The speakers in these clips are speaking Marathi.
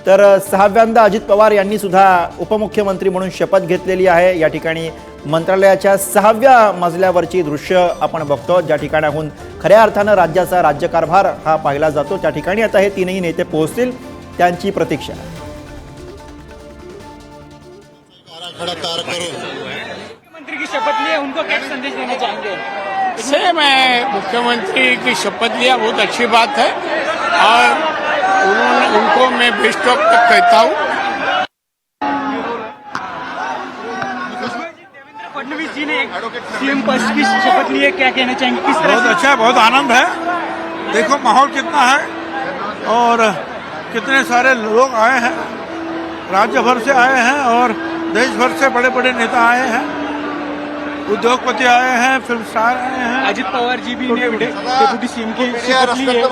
तर सहाव्यांदा अजित पवार यांनी सुद्धा उपमुख्यमंत्री म्हणून शपथ घेतलेली आहे। या ठिकाणी मंत्रालयाच्या 6व्या मजल्यावरची दृश्य आपण बघतो, ज्या ठिकाणाहून खऱ्या अर्थानं राज्याचा राज्यकारभार हा पाहिला जातो। त्या ठिकाणी आता हे तीनही नेते पोहोचतील, त्यांची प्रतीक्षा। मुख्यमंत्री की शपथ ली है, उनको क्या संदेश देना चाहेंगे? से मैं मुख्यमंत्री की शपथ लिया, बहुत अच्छी बात है और उनको मैं बेस्ट ऑफ तक कहता हूँ। देवेंद्र फडणवीस जी ने सीएम पद की शपथ ली है, क्या कहना चाहेंगे? किस तरह बहुत अच्छा है, बहुत आनंद है। देखो माहौल कितना है और कितने सारे लोग आए हैं, राज्य भर से आए हैं और देश भर से बड़े बड़े नेता आए हैं, उद्योगपति आए हैं, फिल्म स्टार आए हैं। अजित पवार जी भी ने डेप्यूटी सीएम की शपथ ली है,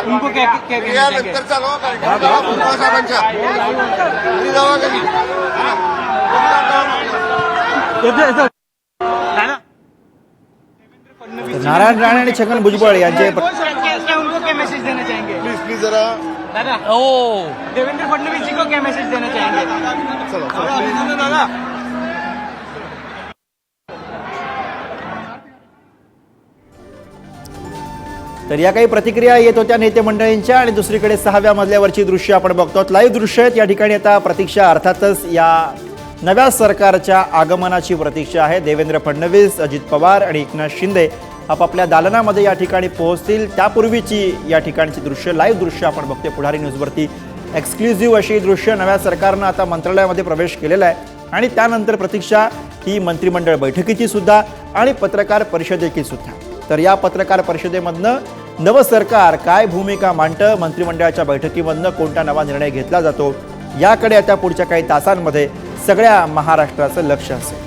उनको क्या कहना चाहेंगे? नारायण राणे आणि छगन भुजबळ यांचे क्या उनको क्या मैसेज देना चाहेंगे? प्लीज जरा दादा, देवेंद्र फडणवीस जी को क्या मैसेज देना चाहेंगे? दादा तर या काही प्रतिक्रिया येत होत्या नेते मंडळींच्या। आणि दुसरीकडे 6व्या मजल्यावरची दृश्य आपण बघतो, लाईव्ह दृश्य आहेत। या ठिकाणी आता प्रतीक्षा, अर्थातच या नव्या सरकारच्या आगमनाची प्रतीक्षा आहे। देवेंद्र फडणवीस, अजित पवार आणि एकनाथ शिंदे आपापल्या दालनामध्ये या ठिकाणी पोहोचतील, त्यापूर्वीची या ठिकाणची दृश्य, लाईव्ह दृश्य आपण बघतोय। पुढारी न्यूजवरती एक्सक्लुझिव्ह अशी दृश्य। नव्या सरकारनं आता मंत्रालयामध्ये प्रवेश केलेला आहे आणि त्यानंतर प्रतीक्षा ही मंत्रिमंडळ बैठकीची सुद्धा आणि पत्रकार परिषदेची सुद्धा। तर या पत्रकार परिषदेमधनं नवं सरकार काय भूमिका मांडतं, मंत्रिमंडळाच्या बैठकीमधनं कोणता नवा निर्णय घेतला जातो, याकडे आता पुढच्या काही तासांमध्ये सगळ्या महाराष्ट्राचं लक्ष असेल।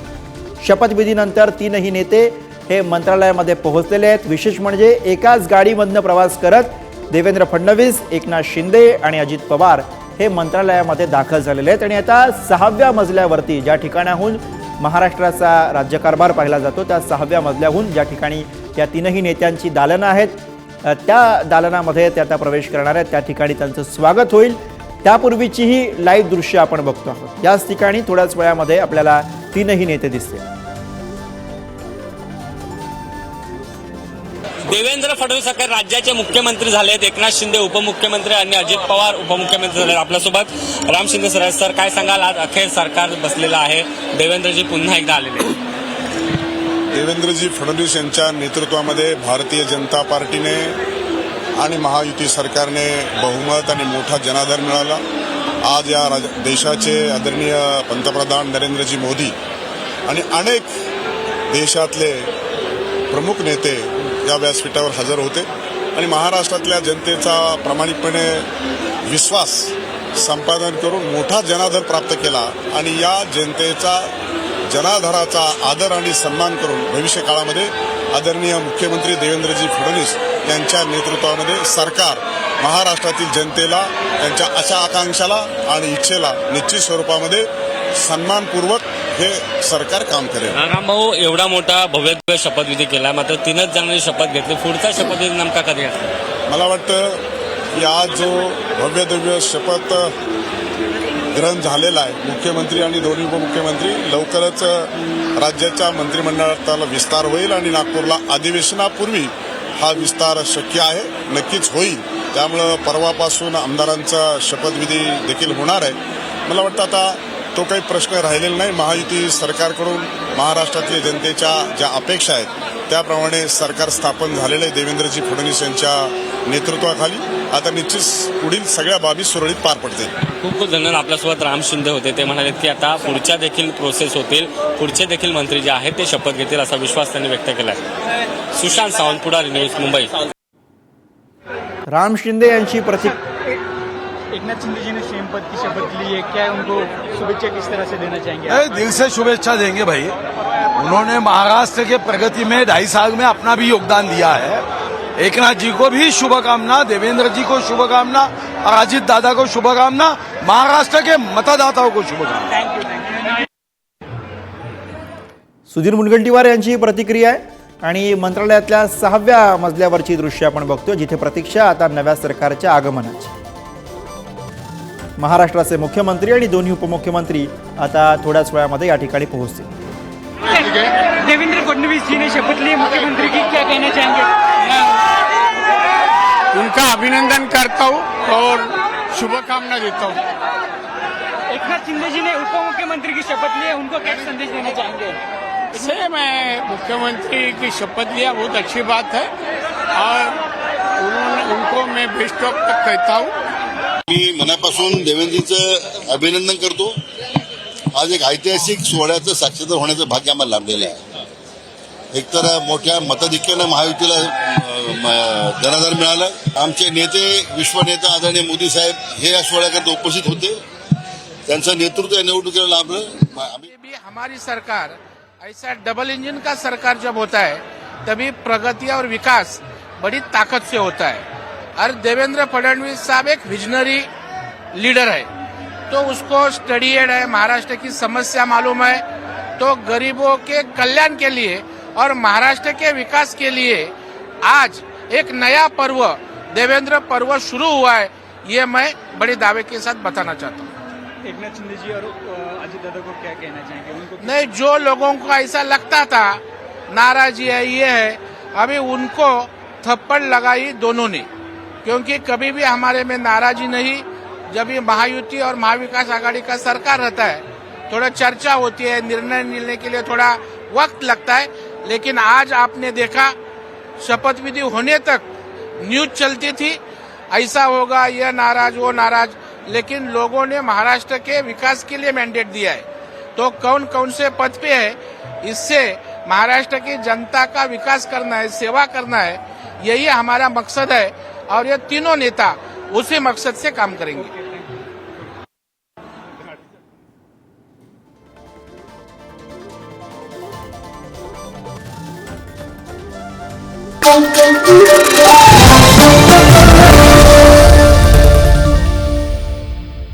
शपथविधीनंतर तीनही नेते हे मंत्रालयामध्ये पोहोचलेले आहेत। विशेष म्हणजे एकाच गाडीमधनं प्रवास करत देवेंद्र फडणवीस, एकनाथ शिंदे आणि अजित पवार हे मंत्रालयामध्ये दाखल झालेले आहेत। आणि आता 6व्या मजल्यावरती, ज्या ठिकाणाहून महाराष्ट्राचा राज्यकारभार पाहिला जातो, त्या 6व्या मजल्याहून ज्या ठिकाणी या तीनही नेत्यांची दालनं आहेत, त्या दालनामध्ये ते आता प्रवेश करणार आहेत। त्या ठिकाणी त्यांचं स्वागत होईल, त्यापूर्वीचीही लाईव्ह दृश्य आपण बघतो आहोत। याच ठिकाणी थोड्याच वेळामध्ये आपल्याला तीनही नेते दिसतील। देवेंद्र फडणवीस सरकार राज्याचे मुख्यमंत्री झाले आहेत, एकनाथ शिंदे उपमुख्यमंत्री आणि अजित पवार उपमुख्यमंत्री झाले। आपल्यासोबत राम शिंदे सर आहेत। सर, काय सांगाल, आज अखेर सरकार बसलेलं आहे, देवेंद्रजी पुन्हा एकदा आलेले आहेत? देवेंद्रजी फडणवीस यांच्या नेतृत्वामध्ये भारतीय जनता पार्टीने आणि महायुती सरकारने बहुमत आणि मोठा जनाधार मिळाला। आज या देशाचे आदरणीय पंतप्रधान नरेंद्रजी मोदी आणि अनेक देशातले प्रमुख नेते या व्यासपीठावर हजर होते आणि महाराष्ट्रातल्या जनतेचा प्रामाणिकपणे विश्वास संपादन करून मोठा जनाधार प्राप्त केला आणि या जनतेचा जनाधाराचा आदर आणि सन्मान करून भविष्य काळामध्ये आदरणीय मुख्यमंत्री देवेंद्रजी फडणवीस यांच्या नेतृत्वामध्ये सरकार महाराष्ट्रातील जनतेला त्यांच्या आशा आकांक्षाला आणि इच्छेला निश्चित स्वरूपामध्ये सन्मानपूर्वक हे सरकार काम करेल। राम भाऊ, एवढा मोठा भव्य शपथविधी केला, मात्र 3च जणांनी शपथ घेतली, पुढचा शपथविधी नेमका कधी असतो? मला वाटतं की आज जो भव्य दिव्य शपथ ग्रहण झालेला आहे, मुख्यमंत्री आणि दोन्ही उपमुख्यमंत्री, लवकरच राज्याच्या मंत्रिमंडळाला विस्तार होईल आणि नागपूरला अधिवेशनापूर्वी हा विस्तार शक्य आहे, नक्कीच होईल। त्यामुळं परवापासून आमदारांचा शपथविधी देखील होणार आहे। मला वाटतं आता तो काही प्रश्न राहिलेला नाही। महायुती सरकारकडून महाराष्ट्रातल्या जनतेच्या ज्या अपेक्षा आहेत त्याप्रमाणे सरकार स्थापन झालेलं आहे देवेंद्रजी फडणवीस यांच्या नेतृत्वाखाली। आता निश्चित पुढील सगळ्या बाबी सुरळीत पार पडतील। खूप खूप धन्यवाद। आपल्यासोबत राम शिंदे होते, ते म्हणाले की आता पुढच्या देखील प्रोसेस होतील, पुढचे देखील मंत्री जे आहेत ते शपथ घेतील असा विश्वास त्यांनी व्यक्त केला आहे। सुशांत सावंत, पुढारी न्यूज, मुंबई। राम शिंदे यांची एकनाथ शिंदे जी ने सीएम पद की शपथ ली है, क्या उनको शुभेच्छा किस तरह से देना चाहेंगे? दिल से शुभेच्छा देंगे भाई। उन्होंने महाराष्ट्र के प्रगति में 2.5 साल में अपना भी योगदान दिया है। एकनाथ जी को भी शुभकामना, देवेंद्र जी को शुभकामना और अजित दादा को शुभकामना, महाराष्ट्र के मतदाताओं को शुभकामना। Thank you. सुधीर मुनगंटीवार यांची प्रतिक्रिया आहे। आणि मंत्रालयातल्या 6व्या मजल्यावरची दृश्य आपण बघतो, जिथे प्रतीक्षा आता नव्या सरकारच्या आगमनाची। महाराष्ट्राचे मुख्यमंत्री आणि दोन्ही उपमुख्यमंत्री आता थोड्याच वेळामध्ये या ठिकाणी पोहोचतील. देवेंद्र फडणवीस जी ने शपथ ली मुख्यमंत्री की, क्या कहना चाहेंगे? उनका अभिनंदन करता हूँ और शुभकामना देता हूँ. एकनाथ शिंदे जी ने उप मुख्यमंत्री की शपथ ली है, उनको क्या संदेश देना चाहेंगे? इसलिए मैं मुख्यमंत्री की शपथ लिया, बहुत अच्छी बात है और उनको मैं बेस्ट ऑफ तक कहता हूँ. मी मनापासून देवेंद्रजींचं अभिनंदन करतो. आज एक ऐतिहासिक सोहळ्याचं साक्षीदार होण्याचं भाग्य आम्हाला लाभलेलं आहे. एकतर मोठ्या मताधिक्यानं महायुतीला जनाधार मिळाला. आमचे नेते विश्वनेता आदरणीय मोदी साहेब हे या सोहळ्याकरता उपस्थित होते. त्यांचं नेतृत्व या निवडणुकीला लाभलं. भी हमारी सरकार ऐसा डबल इंजन का सरकार जब होता है तभी प्रगति और विकास बड़ी ताकत से होता है. और देवेंद्र फडणवीस साहब एक विजनरी लीडर है, तो उसको स्टडीड है, महाराष्ट्र की समस्या मालूम है. तो गरीबों के कल्याण के लिए और महाराष्ट्र के विकास के लिए आज एक नया पर्व देवेंद्र पर्व शुरू हुआ है. ये मैं बड़े दावे के साथ बताना चाहता हूँ. एकनाथ शिंदे जी और अजित दादा को क्या कहना चाहेंगे? उनको नहीं, जो लोगों को ऐसा लगता था नाराजी है, ये है, अभी उनको थप्पड़ लगाई दोनों ने. क्योंकि कभी भी हमारे में नाराजी नहीं. जब ये महायुति और महाविकास आघाड़ी का सरकार रहता है, थोड़ा चर्चा होती है, निर्णय लेने के लिए थोड़ा वक्त लगता है. लेकिन आज आपने देखा शपथ विधि होने तक न्यूज चलती थी, ऐसा होगा, यह नाराज, वो नाराज. लेकिन लोगों ने महाराष्ट्र के विकास के लिए मैंडेट दिया है. तो कौन कौन से पद पे है, इससे महाराष्ट्र की जनता का विकास करना है, सेवा करना है, यही हमारा मकसद है. और ये तीनों नेता उसी मकसद से काम करेंगे. Thank you.